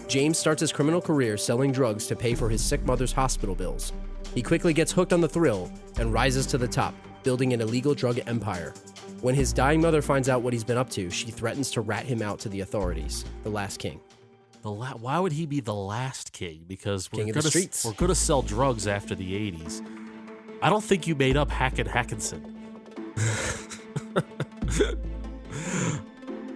James starts his criminal career selling drugs to pay for his sick mother's hospital bills. He quickly gets hooked on the thrill and rises to the top, building an illegal drug empire. When his dying mother finds out what he's been up to, she threatens to rat him out to the authorities. The Last King. Why would he be the last king? Because we're of the streets. We're going to sell drugs after the 80s. I don't think you made up Håkon Håkonsson.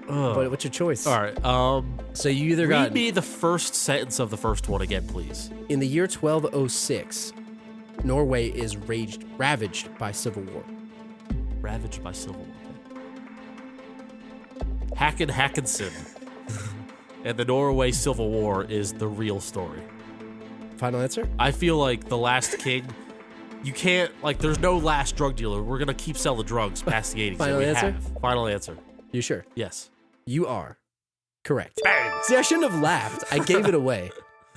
But what's your choice? All right. So you either read me the first sentence of the first one again, please. In the year 1206, Norway is ravaged by civil war. Ravaged by civil war. Håkon Håkonsson and the Norway Civil War is the real story. Final answer? I feel like the Last King. You can't, there's no last drug dealer. We're going to keep selling drugs past the 80s. Final answer? Final answer. You sure? Yes. You are correct. Bang! See, I shouldn't have laughed. I gave it away.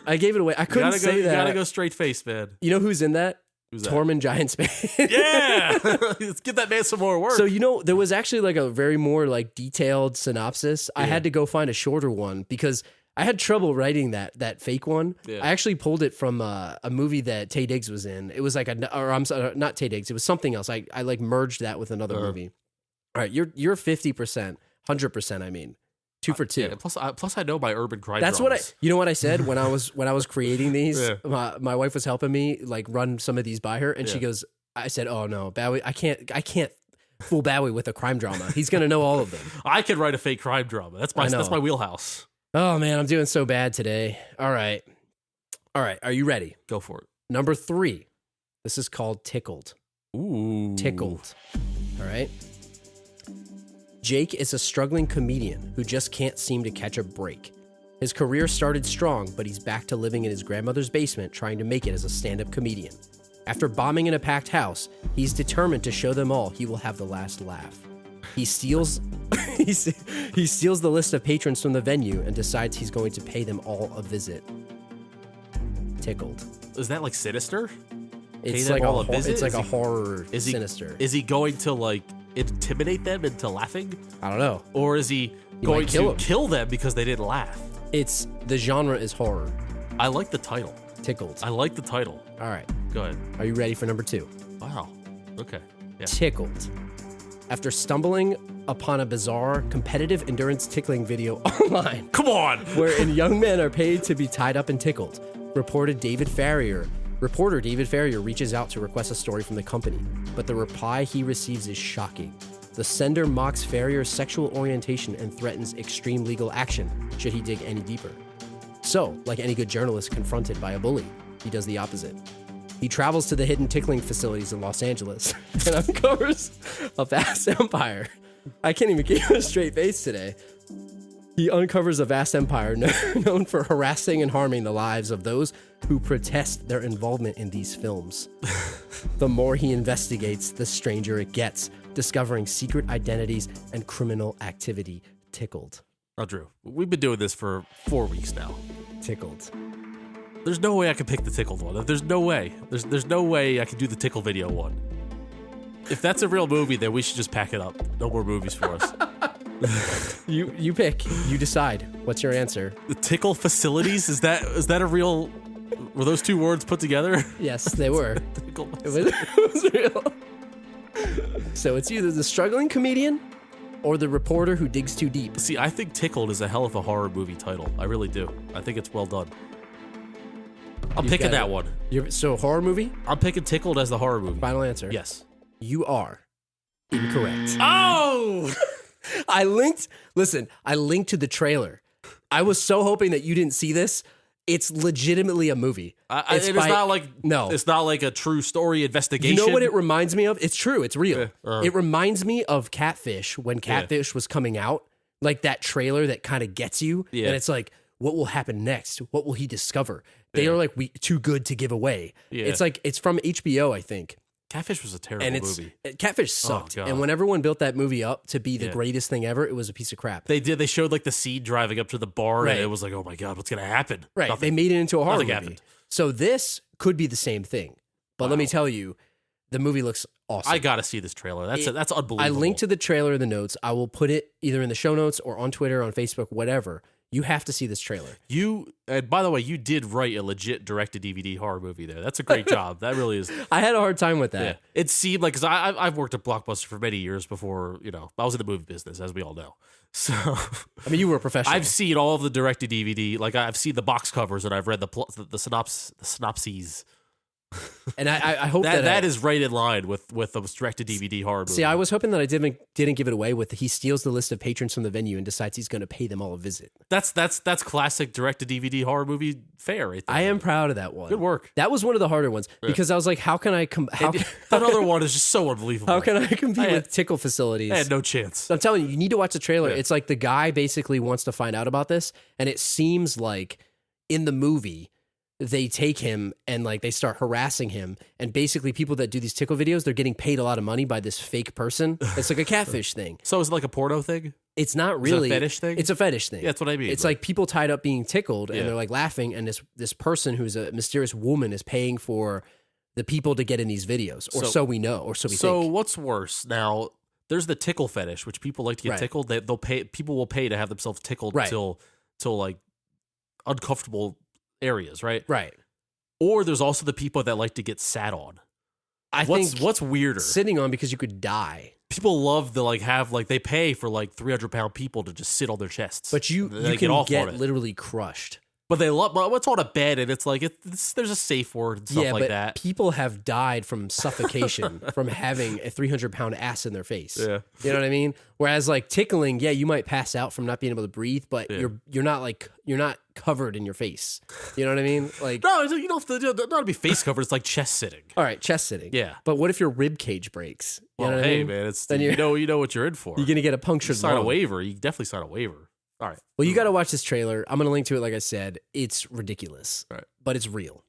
I couldn't say that. You gotta go straight face, man. You know who's in that? Who's that? Tormund Giantsbane. Yeah! Let's give that man some more work. So, there was actually a very more detailed synopsis. Yeah. I had to go find a shorter one because I had trouble writing that fake one. Yeah. I actually pulled it from a movie that Taye Diggs was in. It was I'm sorry, not Taye Diggs. It was something else. I merged that with another movie. All right, you're 50%, 100%. I mean, 2 for 2. Yeah, plus I know my urban crime. That's drums. what you know what I said when I was creating these. Yeah. My wife was helping me run some of these by her, and she goes, I said, "Oh no, Badway, I can't fool Badway with a crime drama. He's gonna know all of them. I can write a fake crime drama. That's my wheelhouse." Oh man, I'm doing so bad today. All right. Are you ready? Go for it. Number 3. This is called Tickled. Ooh. Tickled. All right. Jake is a struggling comedian who just can't seem to catch a break. His career started strong, but he's back to living in his grandmother's basement trying to make it as a stand-up comedian. After bombing in a packed house, he's determined to show them all he will have the last laugh. He steals he steals the list of patrons from the venue and decides he's going to pay them all a visit. Tickled. Is that Sinister? It's like a horror Sinister. Is he going to intimidate them into laughing? I don't know. Or is he going to kill them because they didn't laugh? The genre is horror. I like the title. Tickled. I like the title. All right. Go ahead. Are you ready for number 2? Wow. Okay. Yeah. Tickled. After stumbling upon a bizarre competitive endurance tickling video online. Come on! Wherein young men are paid to be tied up and tickled. Reporter David Farrier reaches out to request a story from the company, but the reply he receives is shocking. The sender mocks Farrier's sexual orientation and threatens extreme legal action should he dig any deeper. So, like any good journalist confronted by a bully, he does the opposite. He travels to the hidden tickling facilities in Los Angeles and uncovers a vast empire. I can't even keep a straight face today. He uncovers a vast empire known for harassing and harming the lives of those who protest their involvement in these films. The more he investigates, the stranger it gets, discovering secret identities and criminal activity. Tickled. Oh, Drew, we've been doing this for 4 weeks now. Tickled. There's no way I could pick the tickled one. There's no way. There's no way I could do the tickle video one. If that's a real movie, then we should just pack it up. No more movies for us. You pick. You decide. What's your answer? The tickle facilities? Is that a real... Were those two words put together? Yes, they were. Tickle It was real. So it's either the struggling comedian or the reporter who digs too deep. See, I think Tickled is a hell of a horror movie title. I really do. I think it's well done. I'm picking that one. So horror movie? I'm picking Tickled as the horror movie. Final answer. Yes. You are incorrect. Oh! I linked to the trailer. I was so hoping that you didn't see this. It's legitimately a movie. It's not like a true story investigation. You know what it reminds me of? It's true. It's real. It reminds me of Catfish when Catfish was coming out. Like that trailer that kind of gets you. Yeah. And it's like, what will happen next? What will he discover? They are like too good to give away. Yeah. It's like, it's from HBO, I think. Catfish was a terrible movie. Catfish sucked. And when everyone built that movie up to be the greatest thing ever, it was a piece of crap. They did. They showed like the seed driving up to the bar, and it was like, oh my God, what's going to happen? Right. Nothing. They made it into a horror movie. Happened. So this could be the same thing. But let me tell you, the movie looks awesome. I got to see this trailer. That's unbelievable. I linked to the trailer in the notes. I will put it either in the show notes or on Twitter, on Facebook, whatever. You have to see this trailer. And by the way, you did write a legit direct-to-DVD horror movie there. That's a great job. That really is. I had a hard time with that. Yeah. It seemed like, because I've worked at Blockbuster for many years before, I was in the movie business, as we all know. So, I mean, you were a professional. I've seen all of the direct-to-DVD. Like, I've seen the box covers, and I've read the synopses. And I hope that is right in line with the direct-to-DVD horror movie. See, I was hoping that I didn't give it away with he steals the list of patrons from the venue and decides he's going to pay them all a visit. That's classic direct-to-DVD horror movie fare right there. I am proud of that one. Good work. That was one of the harder ones because I was like, how can I that other one is just so unbelievable. How can I compete with tickle facilities? I had no chance. I'm telling you, you need to watch the trailer. Yeah. It's like the guy basically wants to find out about this, and it seems like in the movie they take him and like they start harassing him, and basically people that do these tickle videos, they're getting paid a lot of money by this fake person. It's like a catfish thing. So is it like a porno thing? It's not really. Is it a fetish thing? It's a fetish thing. Yeah, that's what I mean. It's like people tied up being tickled and they're like laughing, and this person who's a mysterious woman is paying for the people to get in these videos, or so we know, or so we think. So what's worse? Now, there's the tickle fetish, which people like to get tickled. They'll pay. People will pay to have themselves tickled till like uncomfortable areas, right? Right. Or there's also the people that like to get sat on. I think what's weirder? Sitting on, because you could die. People love to they pay for like 300-pound people to just sit on their chests. But you can get literally crushed. But they love, but it's on a bed, and it's like there's a safe word and stuff like that. People have died from suffocation from having a 300-pound ass in their face. Yeah, you know what I mean. Whereas like tickling, you might pass out from not being able to breathe, but you're not covered in your face. You know what I mean? Like no, you don't have to be face covered. It's like chest sitting. All right, chest sitting. Yeah, but what if your rib cage breaks? You know what I mean? Man, then you know what you're in for. You're gonna get a punctured. Sign a waiver. You definitely sign a waiver. All right. Well, you got to watch this trailer. I'm going to link to it. Like I said, it's ridiculous, but it's real.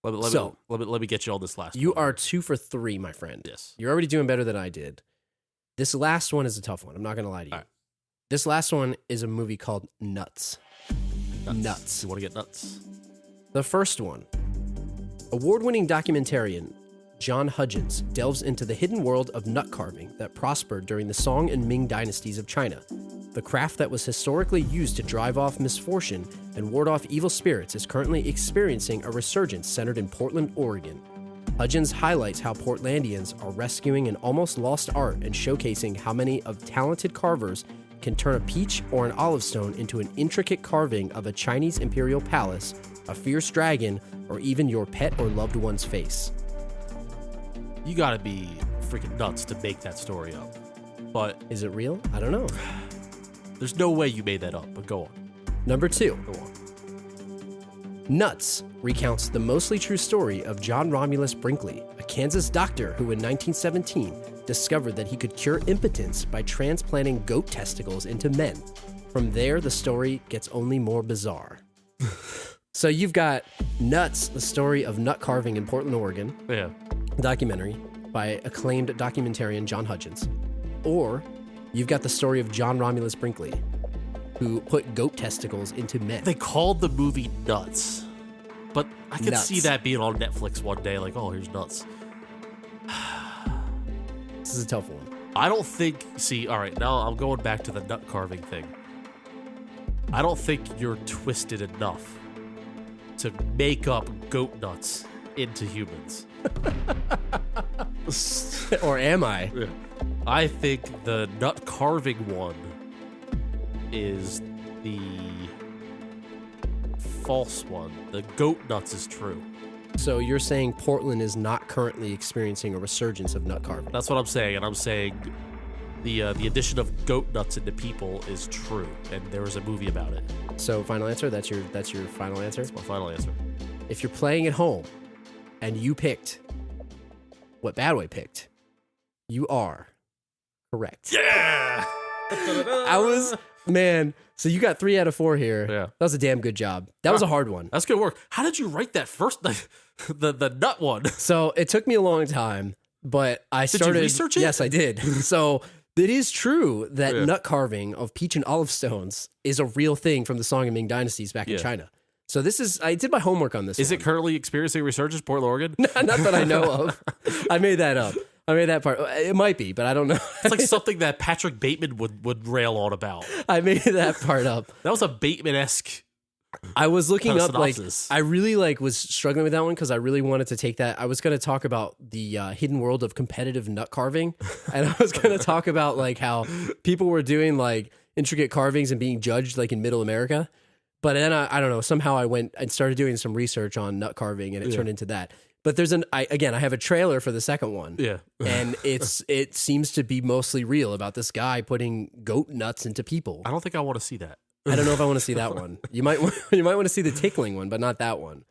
Let me get you all this last. You are 2 for 3, my friend. Yes. You're already doing better than I did. This last one is a tough one. I'm not going to lie to you. Right. This last one is a movie called Nuts. Nuts. You want to get nuts? The first one. Award-winning documentarian John Hudgens delves into the hidden world of nut carving that prospered during the Song and Ming dynasties of China. The craft that was historically used to drive off misfortune and ward off evil spirits is currently experiencing a resurgence centered in Portland, Oregon. Hudgens highlights how Portlandians are rescuing an almost lost art and showcasing how many of talented carvers can turn a peach or an olive stone into an intricate carving of a Chinese imperial palace, a fierce dragon, or even your pet or loved one's face. You gotta be freaking nuts to make that story up. But is it real? I don't know. There's no way you made that up, but go on. Number 2. Go on. Nuts recounts the mostly true story of John Romulus Brinkley, a Kansas doctor who in 1917 discovered that he could cure impotence by transplanting goat testicles into men. From there, the story gets only more bizarre. So you've got Nuts, the story of nut carving in Portland, Oregon. Yeah. Documentary by acclaimed documentarian John Hudgens. Or you've got the story of John Romulus Brinkley, who put goat testicles into men. They called the movie Nuts. But I could Nuts. see that being on Netflix one day, like, oh, here's Nuts. This is a tough one. I don't think, all right, now I'm going back to the nut carving thing. I don't think you're twisted enough to make up goat nuts into humans. Or am I? Yeah. I think the nut carving one is the false one. The goat nuts is true. So you're saying Portland is not currently experiencing a resurgence of nut carving? That's what I'm saying, and I'm saying the addition of goat nuts into people is true, and there was a movie about it. So final answer? That's your final answer? That's my final answer. If you're playing at home and you picked what Badway picked, you are correct. Yeah! So you got 3 out of 4 here. Yeah. That was a damn good job. That was a hard one. That's good work. How did you write that first, the nut one? So it took me a long time, but I started. Did you research it? Yes, I did. So it is true that nut carving of peach and olive stones is a real thing from the Song of Ming dynasties back in China. So I did my homework on this. Is it currently experiencing a resurgence, Portland, Oregon? Not that I know of. I made that up. I made that part. It might be, but I don't know. It's like something that Patrick Bateman would rail on about. I made that part up. That was a Bateman-esque. I was looking up, synopsis. I really was struggling with that one because I really wanted to take that. I was going to talk about the hidden world of competitive nut carving. And I was going to talk about how people were doing intricate carvings and being judged in middle America. But then I don't know, somehow I went and started doing some research on nut carving and it turned into that. But there's I have a trailer for the second one. Yeah. And it seems to be mostly real about this guy putting goat nuts into people. I don't think I want to see that. I don't know if I want to see that one. You might want to see the tickling one, but not that one.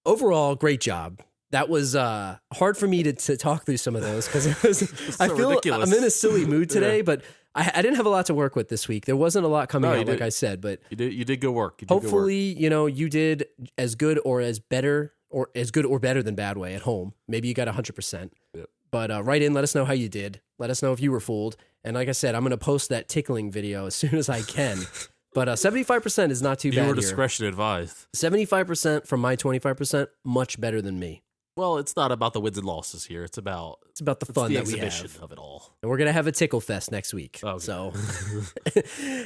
Overall, great job. That was hard for me to talk through some of those because it was. So I feel ridiculous. I'm in a silly mood today, but I didn't have a lot to work with this week. There wasn't a lot coming out, like I said, but you did good work. Hopefully, you did as good or as better or as good or better than Badway at home. Maybe you got 100%. Yep. But write in, let us know how you did. Let us know if you were fooled. And like I said, I'm going to post that tickling video as soon as I can. But 75% is not too bad. Viewer discretion advised. 75% from my 25%, much better than me. Well, it's not about the wins and losses here. It's about the fun that we exhibition have of it all. And we're gonna have a tickle fest next week. Okay. So,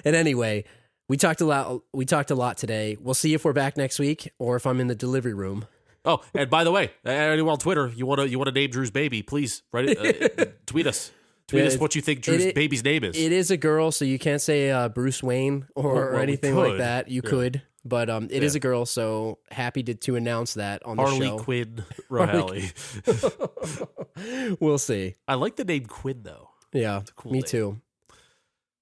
and anyway, we talked a lot. We talked a lot today. We'll see if we're back next week or if I'm in the delivery room. Oh, and by the way, anyone on Twitter, you want to name Drew's baby? Please write it. Tweet us. Tweet us what you think Drew's baby's name is. It is a girl, so you can't say Bruce Wayne or anything like that. You could, but it is a girl, so happy to announce that on the show. Harley Quinn Rohally. We'll see. I like the name Quinn, though. Yeah, cool me name. too.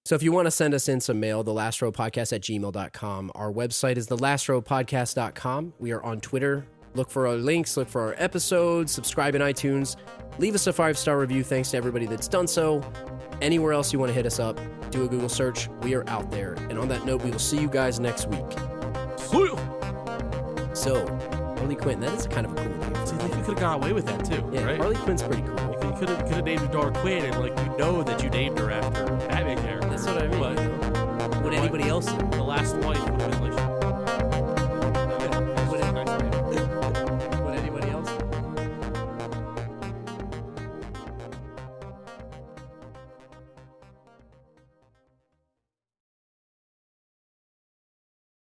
So if you want to send us in some mail, thelastrowpodcast@gmail.com. Our website is thelastrowpodcast.com. We are on Twitter. Look for our links, look for our episodes, subscribe in iTunes, leave us a 5-star review. Thanks to everybody that's done so. Anywhere else you want to hit us up, do a Google search. We are out there. And on that note, we will see you guys next week. So, Harley Quinn, that is kind of a cool name. See, you could have got away with that too, Yeah, right? Harley Quinn's pretty cool. You could have named your daughter Quinn, and that you named her after Batman character. That's what I mean. But Would anybody else? the last wife would have been